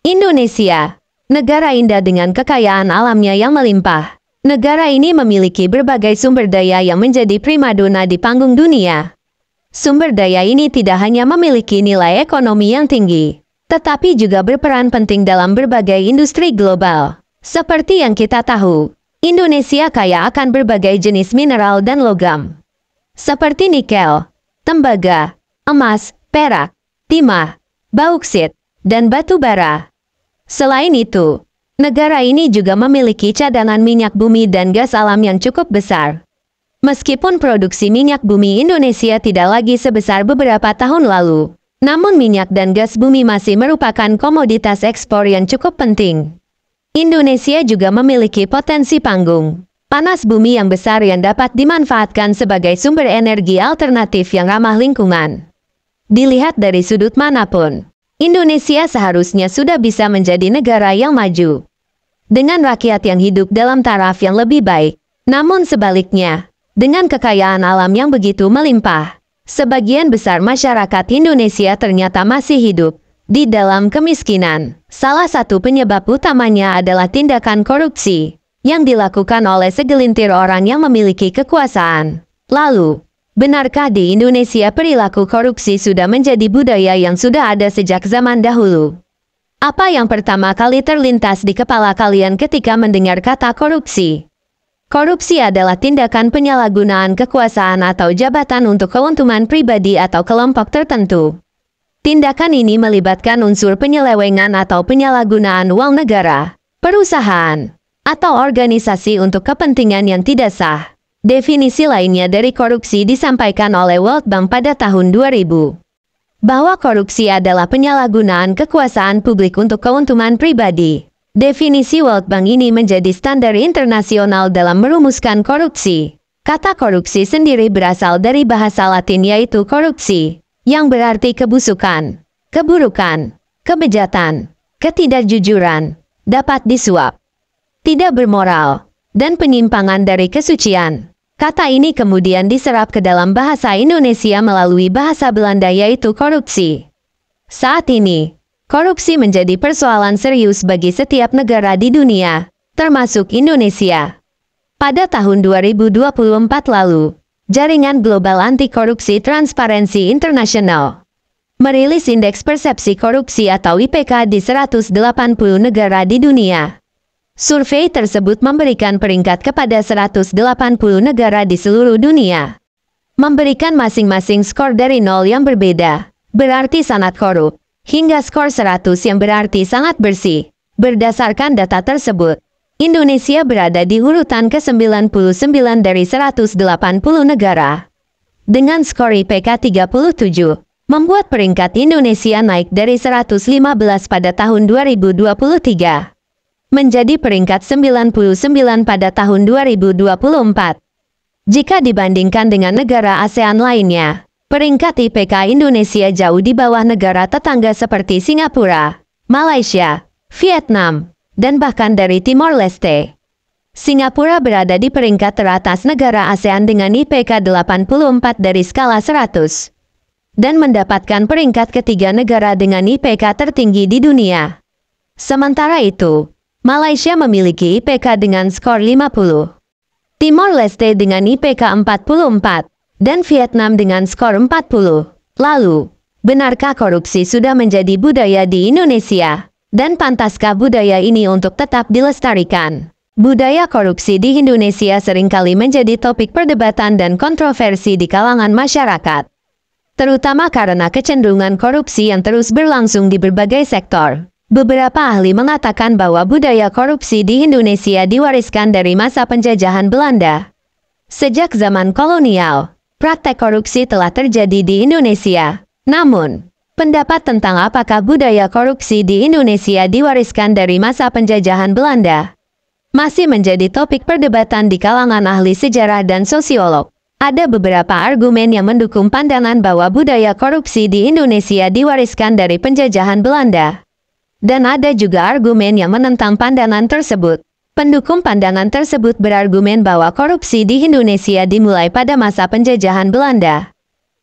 Indonesia, negara indah dengan kekayaan alamnya yang melimpah. Negara ini memiliki berbagai sumber daya yang menjadi primadona di panggung dunia. Sumber daya ini tidak hanya memiliki nilai ekonomi yang tinggi, tetapi juga berperan penting dalam berbagai industri global. Seperti yang kita tahu, Indonesia kaya akan berbagai jenis mineral dan logam, seperti nikel, tembaga, emas, perak, timah, bauksit, dan batu bara. Selain itu, negara ini juga memiliki cadangan minyak bumi dan gas alam yang cukup besar. Meskipun produksi minyak bumi Indonesia tidak lagi sebesar beberapa tahun lalu, namun minyak dan gas bumi masih merupakan komoditas ekspor yang cukup penting. Indonesia juga memiliki potensi panggung panas bumi yang besar yang dapat dimanfaatkan sebagai sumber energi alternatif yang ramah lingkungan. Dilihat dari sudut manapun, Indonesia seharusnya sudah bisa menjadi negara yang maju, dengan rakyat yang hidup dalam taraf yang lebih baik. Namun sebaliknya, dengan kekayaan alam yang begitu melimpah, sebagian besar masyarakat Indonesia ternyata masih hidup di dalam kemiskinan. Salah satu penyebab utamanya adalah tindakan korupsi yang dilakukan oleh segelintir orang yang memiliki kekuasaan. Lalu, benarkah di Indonesia perilaku korupsi sudah menjadi budaya yang sudah ada sejak zaman dahulu? Apa yang pertama kali terlintas di kepala kalian ketika mendengar kata korupsi? Korupsi adalah tindakan penyalahgunaan kekuasaan atau jabatan untuk keuntungan pribadi atau kelompok tertentu. Tindakan ini melibatkan unsur penyelewengan atau penyalahgunaan uang negara, perusahaan, atau organisasi untuk kepentingan yang tidak sah. Definisi lainnya dari korupsi disampaikan oleh World Bank pada tahun 2000, bahwa korupsi adalah penyalahgunaan kekuasaan publik untuk keuntungan pribadi. Definisi World Bank ini menjadi standar internasional dalam merumuskan korupsi. Kata korupsi sendiri berasal dari bahasa Latin yaitu korupsi, yang berarti kebusukan, keburukan, kebejatan, ketidakjujuran, dapat disuap, tidak bermoral, dan penyimpangan dari kesucian. Kata ini kemudian diserap ke dalam bahasa Indonesia melalui bahasa Belanda yaitu korupsi. Saat ini, korupsi menjadi persoalan serius bagi setiap negara di dunia, termasuk Indonesia. Pada tahun 2024 lalu, Jaringan Global Anti Korupsi Transparency International merilis Indeks Persepsi Korupsi atau IPK di 180 negara di dunia. Survei tersebut memberikan peringkat kepada 180 negara di seluruh dunia. Memberikan masing-masing skor dari 0 yang berbeda, berarti sangat korup, hingga skor 100 yang berarti sangat bersih. Berdasarkan data tersebut, Indonesia berada di urutan ke-99 dari 180 negara. Dengan skor IPK 37, membuat peringkat Indonesia naik dari 115 pada tahun 2023. Menjadi peringkat 99 pada tahun 2024. Jika dibandingkan dengan negara ASEAN lainnya, peringkat IPK Indonesia jauh di bawah negara tetangga seperti Singapura, Malaysia, Vietnam, dan bahkan dari Timor Leste. Singapura berada di peringkat teratas negara ASEAN dengan IPK 84 dari skala 100, dan mendapatkan peringkat ketiga negara dengan IPK tertinggi di dunia. Sementara itu, Malaysia memiliki IPK dengan skor 50, Timor Leste dengan IPK 44, dan Vietnam dengan skor 40. Lalu, benarkah korupsi sudah menjadi budaya di Indonesia? Dan pantaskah budaya ini untuk tetap dilestarikan? Budaya korupsi di Indonesia seringkali menjadi topik perdebatan dan kontroversi di kalangan masyarakat, terutama karena kecenderungan korupsi yang terus berlangsung di berbagai sektor. Beberapa ahli mengatakan bahwa budaya korupsi di Indonesia diwariskan dari masa penjajahan Belanda. Sejak zaman kolonial, praktek korupsi telah terjadi di Indonesia. Namun, pendapat tentang apakah budaya korupsi di Indonesia diwariskan dari masa penjajahan Belanda masih menjadi topik perdebatan di kalangan ahli sejarah dan sosiolog. Ada beberapa argumen yang mendukung pandangan bahwa budaya korupsi di Indonesia diwariskan dari penjajahan Belanda. Dan ada juga argumen yang menentang pandangan tersebut. Pendukung pandangan tersebut berargumen bahwa korupsi di Indonesia dimulai pada masa penjajahan Belanda,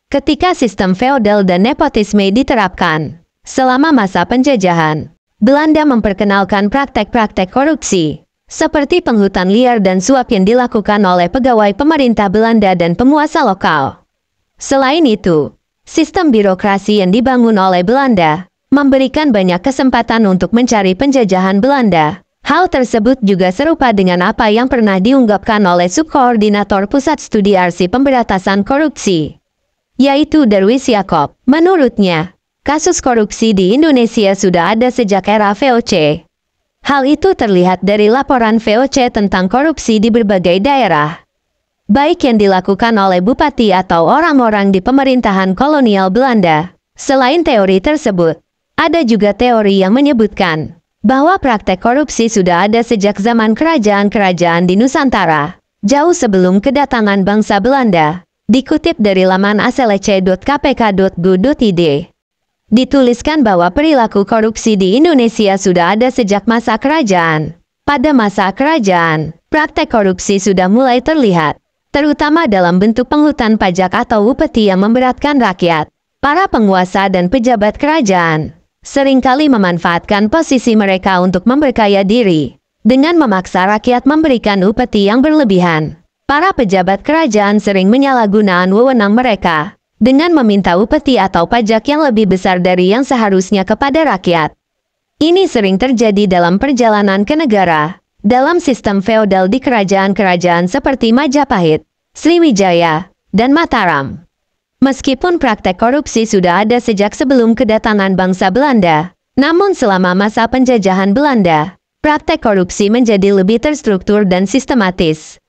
ketika sistem feodal dan nepotisme diterapkan. Selama masa penjajahan, Belanda memperkenalkan praktek-praktek korupsi, seperti penghutan liar dan suap yang dilakukan oleh pegawai pemerintah Belanda dan penguasa lokal. Selain itu, sistem birokrasi yang dibangun oleh Belanda memberikan banyak kesempatan untuk mencari penjajahan Belanda. Hal tersebut juga serupa dengan apa yang pernah diungkapkan oleh Subkoordinator Pusat Studi Arsip Pemberantasan Korupsi, yaitu Darwis Yakob. Menurutnya, kasus korupsi di Indonesia sudah ada sejak era VOC. Hal itu terlihat dari laporan VOC tentang korupsi di berbagai daerah, baik yang dilakukan oleh bupati atau orang-orang di pemerintahan kolonial Belanda. Selain teori tersebut, ada juga teori yang menyebutkan bahwa praktek korupsi sudah ada sejak zaman kerajaan-kerajaan di Nusantara, jauh sebelum kedatangan bangsa Belanda. Dikutip dari laman aslc.kpk.go.id, dituliskan bahwa perilaku korupsi di Indonesia sudah ada sejak masa kerajaan. Pada masa kerajaan, praktek korupsi sudah mulai terlihat, terutama dalam bentuk penghutan pajak atau upeti yang memberatkan rakyat. Para penguasa dan pejabat kerajaan seringkali memanfaatkan posisi mereka untuk memperkaya diri, dengan memaksa rakyat memberikan upeti yang berlebihan. Para pejabat kerajaan sering menyalahgunakan wewenang mereka, dengan meminta upeti atau pajak yang lebih besar dari yang seharusnya kepada rakyat. Ini sering terjadi dalam perjalanan ke negara, dalam sistem feodal di kerajaan-kerajaan seperti Majapahit, Sriwijaya, dan Mataram. Meskipun praktek korupsi sudah ada sejak sebelum kedatangan bangsa Belanda, namun selama masa penjajahan Belanda, praktek korupsi menjadi lebih terstruktur dan sistematis.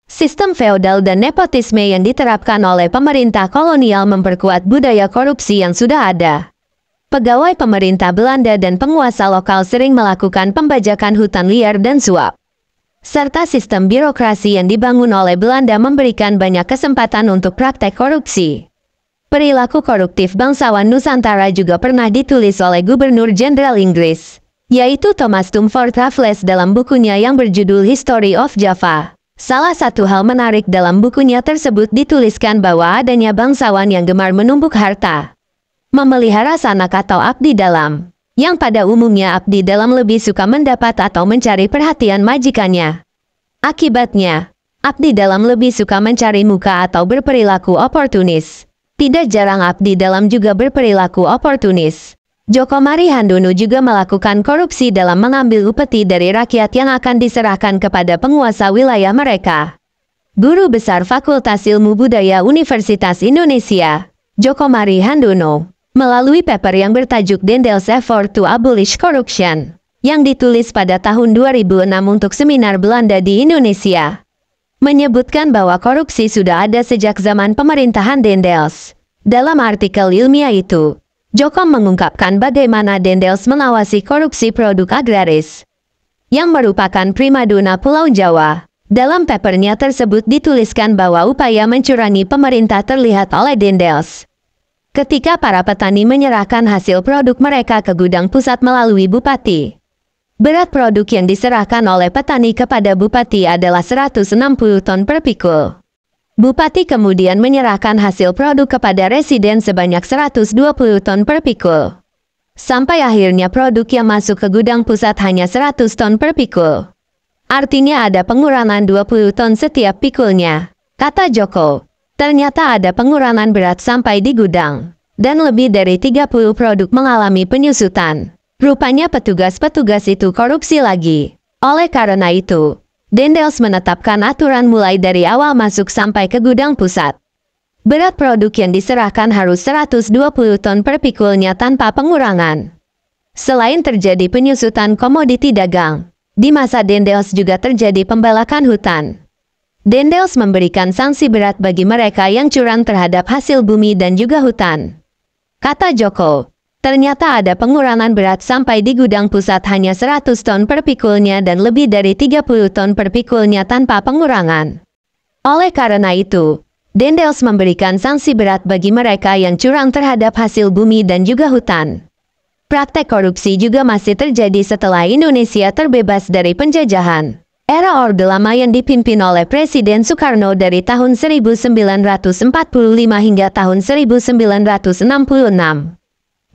Sistem feodal dan nepotisme yang diterapkan oleh pemerintah kolonial memperkuat budaya korupsi yang sudah ada. Pegawai pemerintah Belanda dan penguasa lokal sering melakukan pembajakan hutan liar dan suap, serta sistem birokrasi yang dibangun oleh Belanda memberikan banyak kesempatan untuk praktek korupsi. Perilaku koruptif bangsawan Nusantara juga pernah ditulis oleh Gubernur Jenderal Inggris, yaitu Thomas Stamford Raffles dalam bukunya yang berjudul History of Java. Salah satu hal menarik dalam bukunya tersebut dituliskan bahwa adanya bangsawan yang gemar menumpuk harta, memelihara sanak atau abdi dalam, yang pada umumnya abdi dalam lebih suka mendapat atau mencari perhatian majikannya. Akibatnya, abdi dalam lebih suka mencari muka atau berperilaku oportunis. Tidak jarang abdi dalam juga berperilaku oportunis. Djoko Marihandono juga melakukan korupsi dalam mengambil upeti dari rakyat yang akan diserahkan kepada penguasa wilayah mereka. Guru Besar Fakultas Ilmu Budaya Universitas Indonesia, Djoko Marihandono, melalui paper yang bertajuk Dendel's Effort to Abolish Corruption, yang ditulis pada tahun 2006 untuk seminar Belanda di Indonesia, menyebutkan bahwa korupsi sudah ada sejak zaman pemerintahan Dendels. Dalam artikel ilmiah itu, Djoko mengungkapkan bagaimana Dendels mengawasi korupsi produk agraris, yang merupakan primadona Pulau Jawa. Dalam papernya tersebut dituliskan bahwa upaya mencurangi pemerintah terlihat oleh Dendels ketika para petani menyerahkan hasil produk mereka ke gudang pusat melalui bupati. Berat produk yang diserahkan oleh petani kepada bupati adalah 160 ton per pikul. Bupati kemudian menyerahkan hasil produk kepada residen sebanyak 120 ton per pikul. Sampai akhirnya produk yang masuk ke gudang pusat hanya 100 ton per pikul. Artinya ada pengurangan 20 ton setiap pikulnya. Kata Djoko, ternyata ada pengurangan berat sampai di gudang, dan lebih dari 30 produk mengalami penyusutan. Rupanya petugas-petugas itu korupsi lagi. Oleh karena itu, Dendels menetapkan aturan mulai dari awal masuk sampai ke gudang pusat. Berat produk yang diserahkan harus 120 ton per pikulnya tanpa pengurangan. Selain terjadi penyusutan komoditi dagang, di masa Dendels juga terjadi pembalakan hutan. Dendels memberikan sanksi berat bagi mereka yang curang terhadap hasil bumi dan juga hutan. Kata Djoko, ternyata ada pengurangan berat sampai di gudang pusat hanya 100 ton per pikulnya dan lebih dari 30 ton per pikulnya tanpa pengurangan. Oleh karena itu, Dendels memberikan sanksi berat bagi mereka yang curang terhadap hasil bumi dan juga hutan. Praktek korupsi juga masih terjadi setelah Indonesia terbebas dari penjajahan. Era Orde Lama yang dipimpin oleh Presiden Soekarno dari tahun 1945 hingga tahun 1966.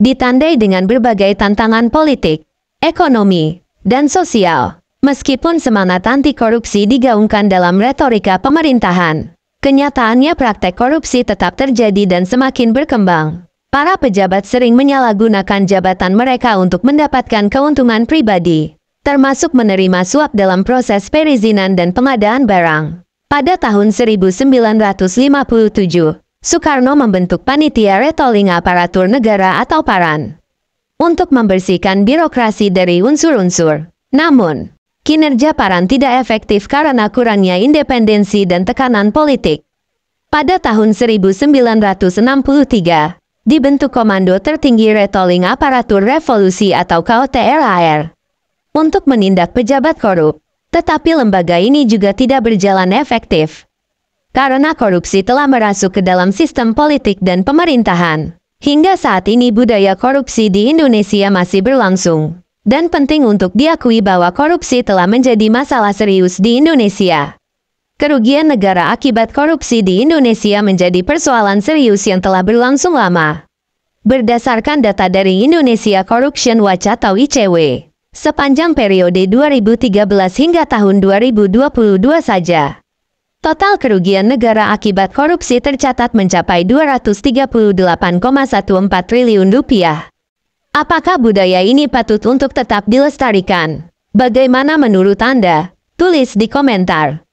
Ditandai dengan berbagai tantangan politik, ekonomi, dan sosial. Meskipun semangat anti korupsi digaungkan dalam retorika pemerintahan, kenyataannya praktek korupsi tetap terjadi dan semakin berkembang. Para pejabat sering menyalahgunakan jabatan mereka untuk mendapatkan keuntungan pribadi, termasuk menerima suap dalam proses perizinan dan pengadaan barang. Pada tahun 1957, Soekarno membentuk Panitia Retolling Aparatur Negara atau PARAN untuk membersihkan birokrasi dari unsur-unsur. Namun, kinerja PARAN tidak efektif karena kurangnya independensi dan tekanan politik. Pada tahun 1963, dibentuk Komando Tertinggi Retolling Aparatur Revolusi atau KOTRAR untuk menindak pejabat korup. Tetapi lembaga ini juga tidak berjalan efektif karena korupsi telah merasuk ke dalam sistem politik dan pemerintahan. Hingga saat ini budaya korupsi di Indonesia masih berlangsung. Dan penting untuk diakui bahwa korupsi telah menjadi masalah serius di Indonesia. Kerugian negara akibat korupsi di Indonesia menjadi persoalan serius yang telah berlangsung lama. Berdasarkan data dari Indonesia Corruption Watch atau ICW, sepanjang periode 2013 hingga tahun 2022 saja, total kerugian negara akibat korupsi tercatat mencapai 238,14 triliun rupiah. Apakah budaya ini patut untuk tetap dilestarikan? Bagaimana menurut Anda? Tulis di komentar.